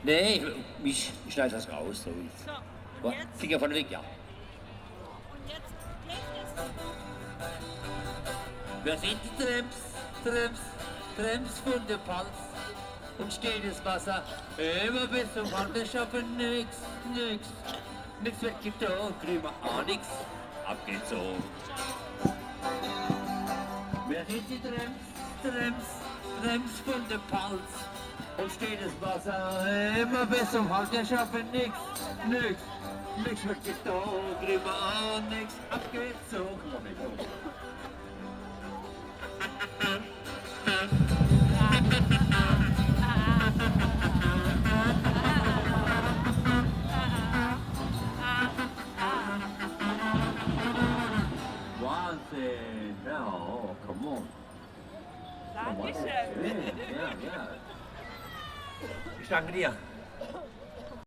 Nee, ich schneide das raus. So. So, und jetzt? Finger von weg, ja. Und jetzt Gedächtnis. Wer sind die Tramps von der Palz und steht das Wasser immer bis zum Rand, wir schaffen nix, nix weggetan, kriegen wir auch nix abgezogen. Wer sind die Tramps von der Palz und steht das Wasser immer bis zum Rand, wir schaffen nix weggetan, kriegen wir auch nix abgezogen. Wahnsinn! Ja, oh, come on. Dankeschön. Ja. Ich danke dir.